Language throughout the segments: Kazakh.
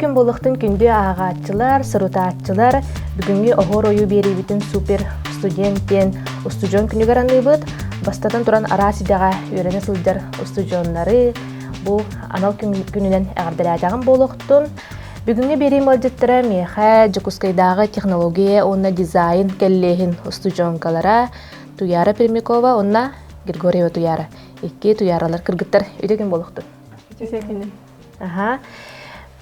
Күн болықтың күнді ағатчылар, сұрутатчылар, бүгінгі оғыр ойу беребетін супер студенттен устужон күні garanды бұд, бастатын тұран арасидаға өрені сылдар устужонлары бұл анал күнінен әғардарайдағын болықтың. Бүгінгі берем олжеттірі меха жүкускайдағы технология, онна дизайн кәллейін устужонкалара, Туяра Пермякова, онна Григорьева Туяра. Екі туяралар кіргіттір өйдеген болықтың.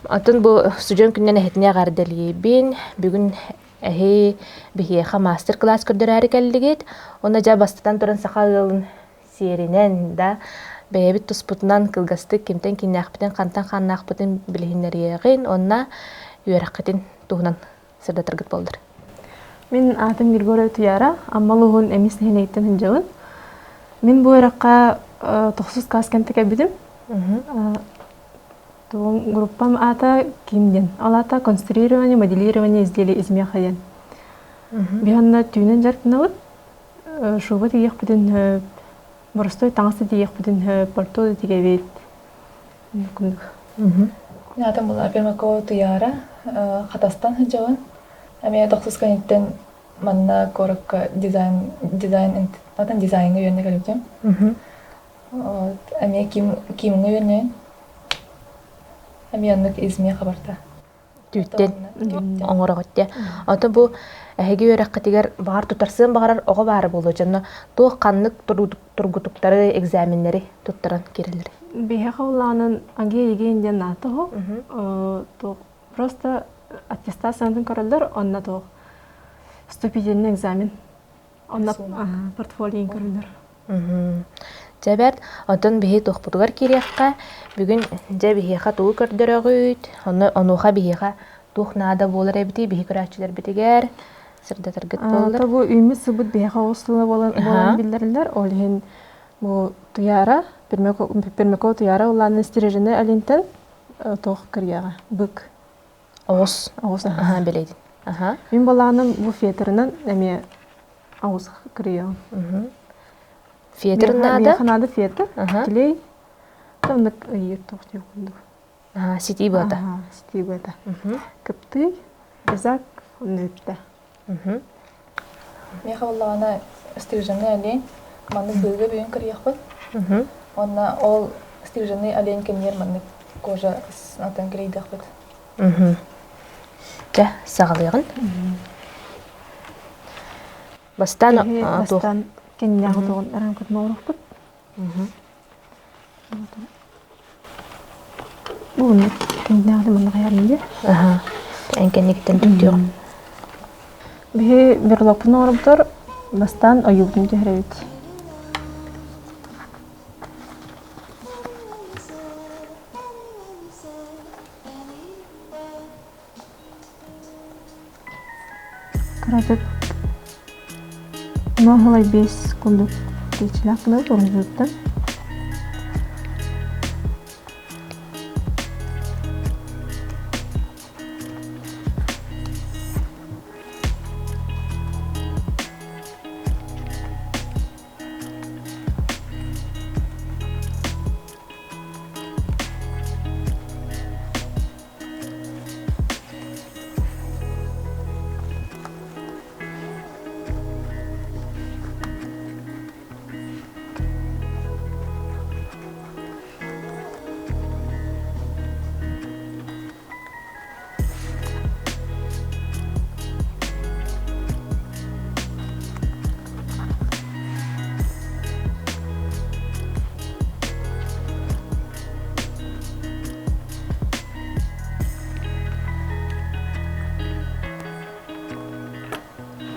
Атын бұл студент күннен әхетіне ғардалейбін. Бүгін әхей бігеға мастер-класс көрдір әрі кәлдігет. Оны жа бастатан тұрын сақалығын серінен да бәйбіт тұспұтынан кылғасты кемтен кенеақпытен қантан қаннақпытын білігінлеріғін. Онына үйераққытын туғынан сырда тұргыт болдыр. Мен атым Григорьева Туяра, аммалығын әмесіне еттім хінжауын. Мен бұл үйераққа 9 класс кәнті кәбідім. Группам ата кимден. Алата конструирование, моделирование изделий из меха ден. Биханна түйнен жарпынауыт. Шуба тегеq бүтін боростой таңысы тегеq бүтін портоды тегебет. Атам бұл Пермякова Туяра, Қатастан хыджауын. Әме 9 канеттен манна коракка дизайнға үйеріне кәліктем. Әме киміңі үйеріне Әмиянлык изме хабарта. Түйттен оңыры ғытте. Аты бұл әйге өрәққа тегер бағар тұтарсын бағарар оға бары болу. Жанна тоқ қанлық тұргутуктары, экзаменлері тұттаран керелері. Бейхе қаулағының аңге егейін ден аты ғо. Просто аттестациянын көрілдір, онна тоқ вступительный экзамен. Онна портфолиен көрілдір. Жабәрт, онтан бейі тоқпытығар кереққа, бүгін жа бейіға туы көрдір өғүйт, онуға бейіға тоқнада болыр әбіті, бейі көрәтшілер бітігер, сырда тұргыт болыр. Бұл үйімі сұбыт бейіға осылы болан білдірілер, олығын бұл Туяра, Пермякова Туяра, олағының стережіні әлінтен тоқ кіргеға, бүк. Оғыз, білейдін. Мен болағының бұл фетерінен әме ауыз кіргеға. Фетер нада? Механады фетер, тілей. Тамдық үйер тоқты өкілді. Сети бұлада? Сети бұлада. Күпті, бізак, оны өтті. Меха болағына стиржаны әлейін, маңыз бұлғы бүйін кіргеқ бұд. Онна ол стиржаны әлейін кемнер маңыз кожа атын кірейдіқ бұд. Жа, сағалығын? Бастан Кенне ағытығын әрін күтін оғырық бұд. Бұғын кенне ағыды мұнды қайарында. Әнкенне кеттен түттіғын. Бе бір лопын оғырып тұр, бастан ойылдың жәрәуіт. Қаратып Нағылай 5 күндік keçil hakkında sorumluluktan.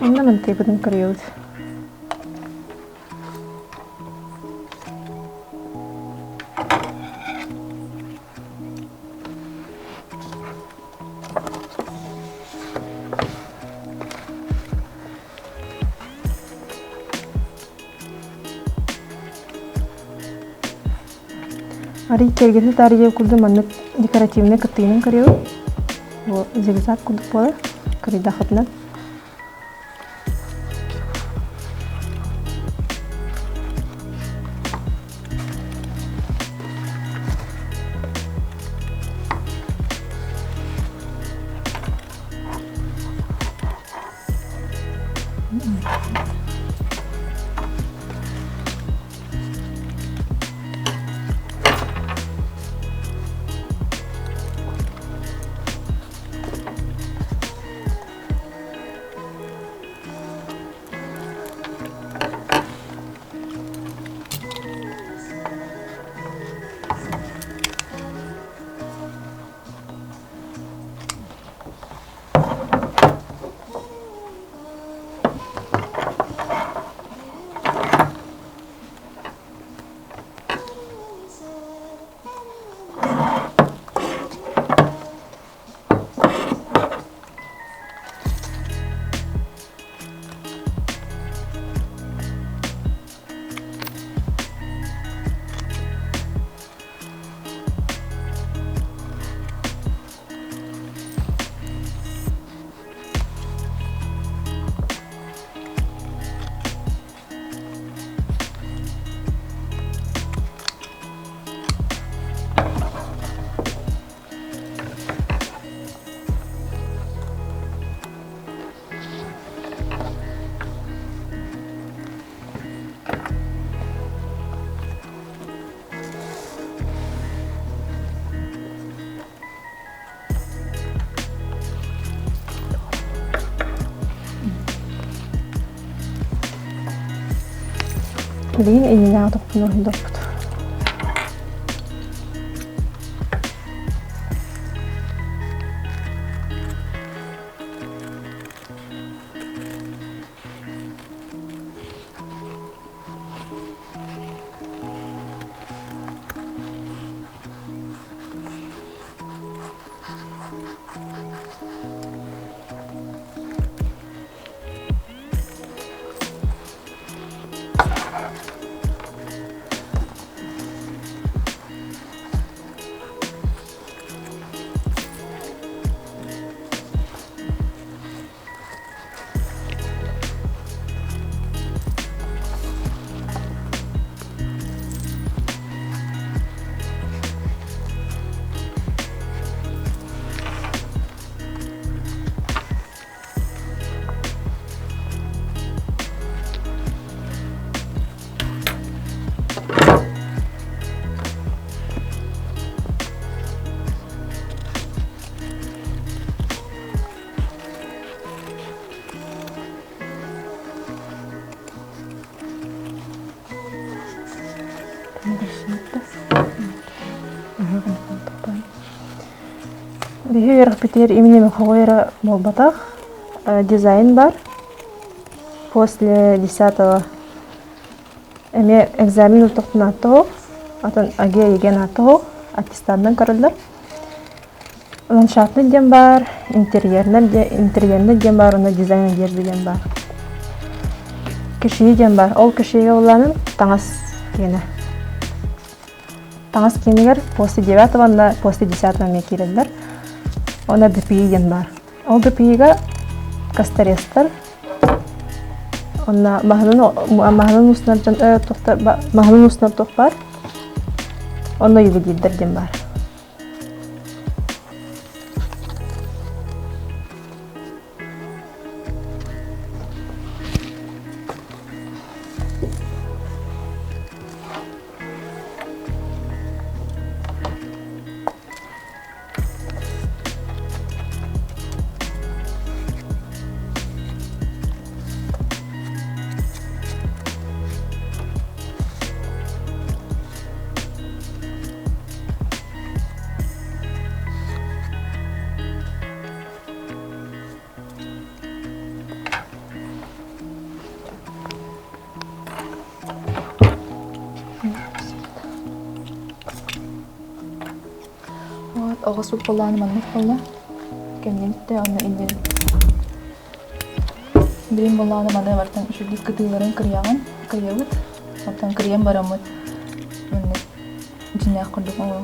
Onda mantıklı kırıyoruz. Ari kergesi tarihe kulda manık dekoratifne kıtığının kırıyor. Bu zigzag kulda pola kırıda hatna. Bilin inina tokpun hindokput. Бихи репетир имени Махауэра Молбатах. Дизайн бар. После 10-го эме экзамен утуктун аттоо, атын аге еген аттоо, аттестаттан көрөлдөр. Ландшафтный дем бар, интерьерный дем бар, оны дизайн одежды дем бар. Киши дем бар. Ол кишиге уланын таңас кені. Таңас кенігер после 9-го, после 10-го ме кирелдер. Ona DPI бар. Ол DPI-га кастарестер. Ona махнын устунан тоқ бар. Ona ювелирдер дем бар. Ağız bolany manat bolla. Kendinlikte onu indi. Birim bolany manat vartan şu dikkatlilerin kırıyağıt. Ondan kırıyam baramut. Onu içine kurduk onu.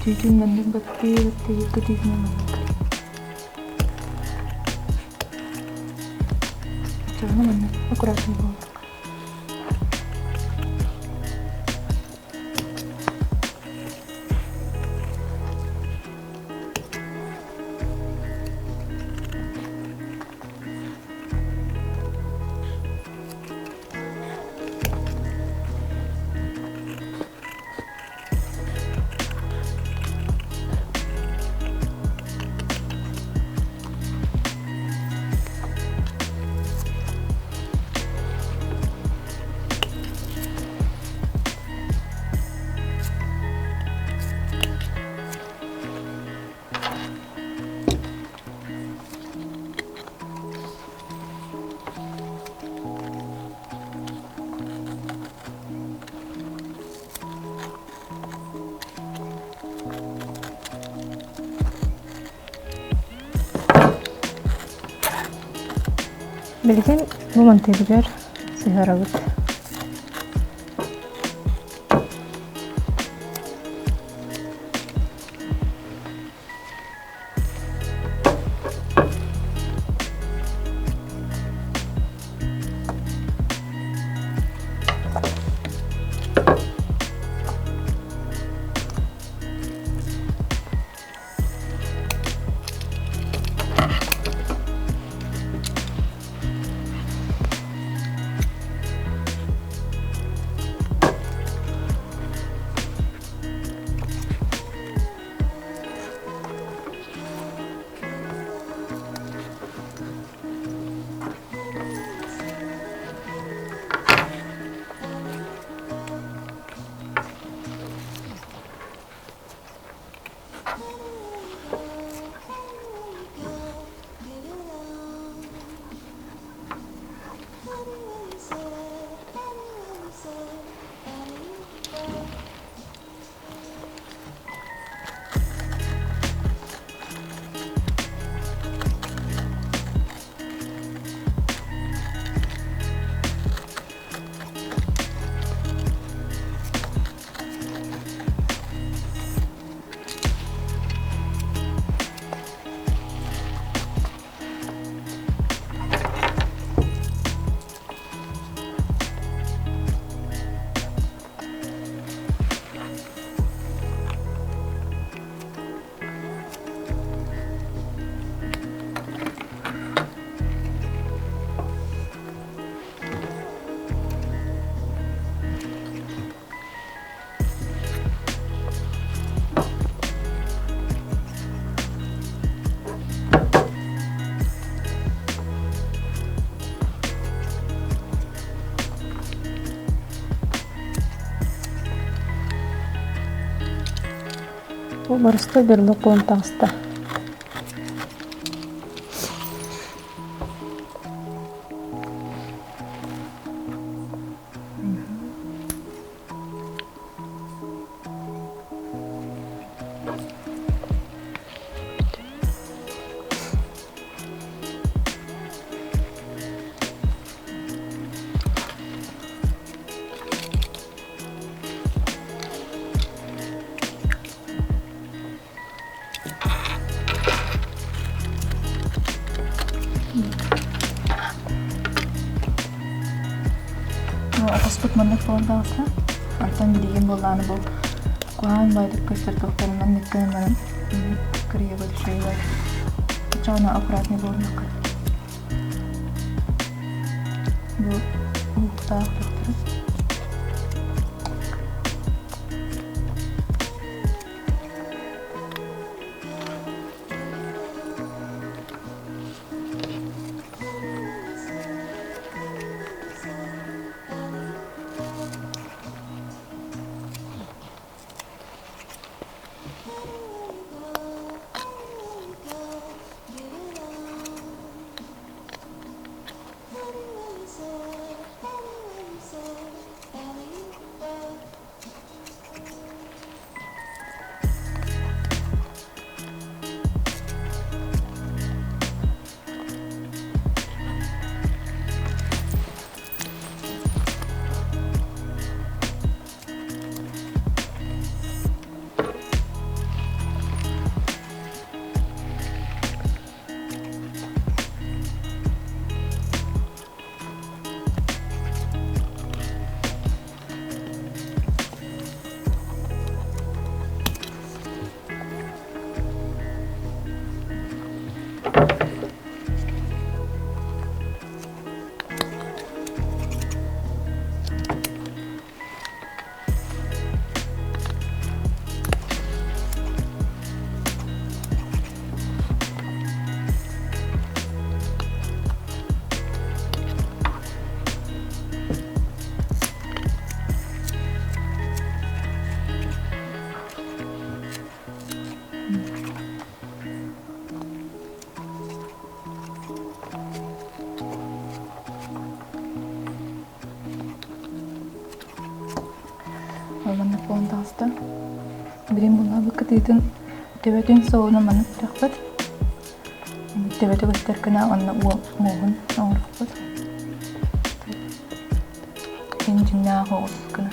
Tüyün mending batti kedisine manat. Jangan manat, akurat nih. Билген бу мантыгыр сыгарабыт. Бу барыста берлок болон тагыста. Атаспыт мандык болон тагыста. Антан билген болланы бул. Куан байдык көстөр докторунан неккен менен крия большой. Чана аккуратный болмак. Бу уктак доктор. Мандык болон тагыста. Бирин буна быкытыйтын төбөтүн соуна мандык тахпат. Төбөтө көстөркүнө онна уогун оңорукпут. Инжиннаа хоолкуна.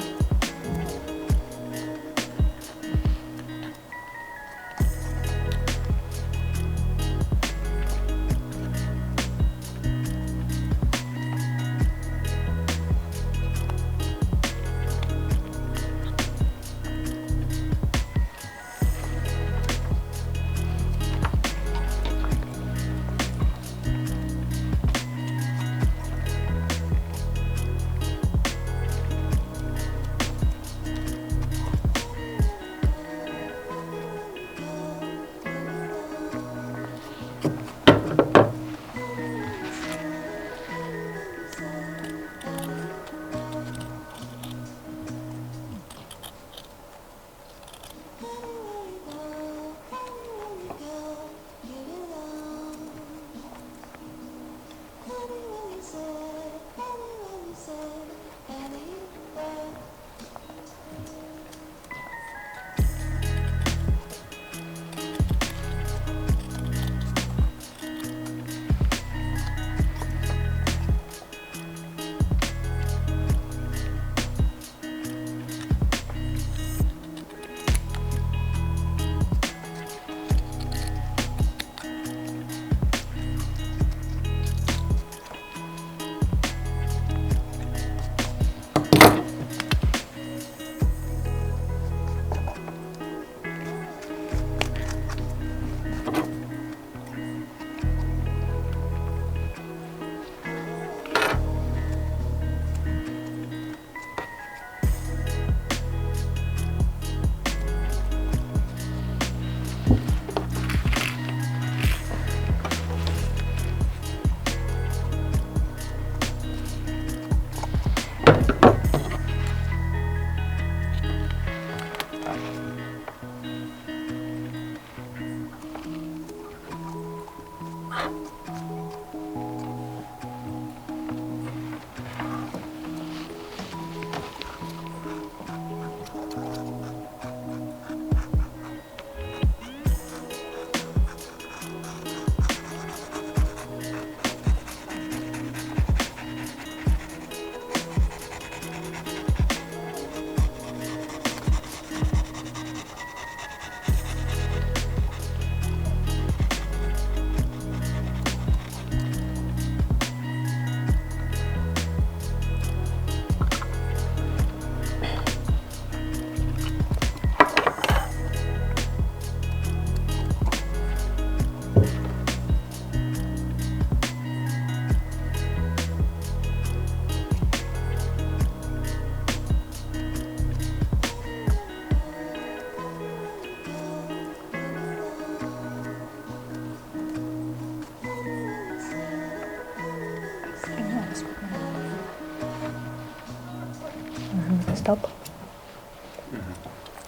Стоп.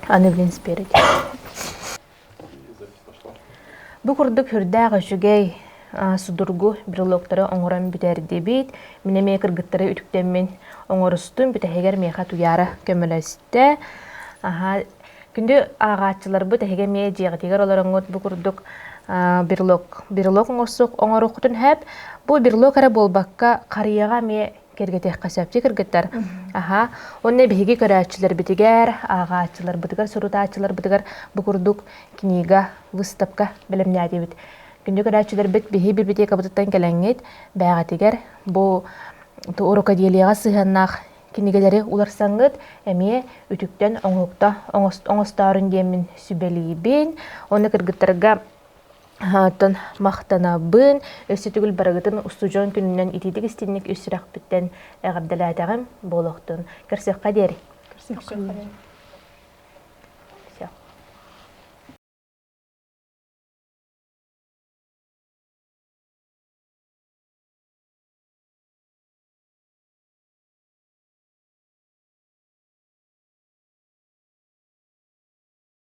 Аны билин спереди. Бу курдук хүрдәгы жүгей судургу брелоктары оңоран битерди бит. Минеме кыргыттары үтүктеммен оңорустун бүтәһегер меха туяра көмөлөстө. Күндө агачылар бу тәһеге ме жегетигер олорongот бу курдук берлок оңорсук оңоруктун хэп бу берлокара болбакка карыяга ме кергетех касапчы кыргыттар. Онне биһиги көрәчилер битигер, агачылар битигер, сурутачылар битигер бу курдук книга выставка белемнәди бит. Күндө көрәчилер бит биһи библиотека бутаттан келеңет бәгатигер бу урокаделияга сыһаннак кинигелери уларсаңыт эме үтүктен оңукта оңостарын демин сүбелибин оны кыргыттарга тон мактанабын өсү түгүл барагытын устужон күнүнөн итидик истинник үсүрак биттен эгерделатагым болохтун керсек кадери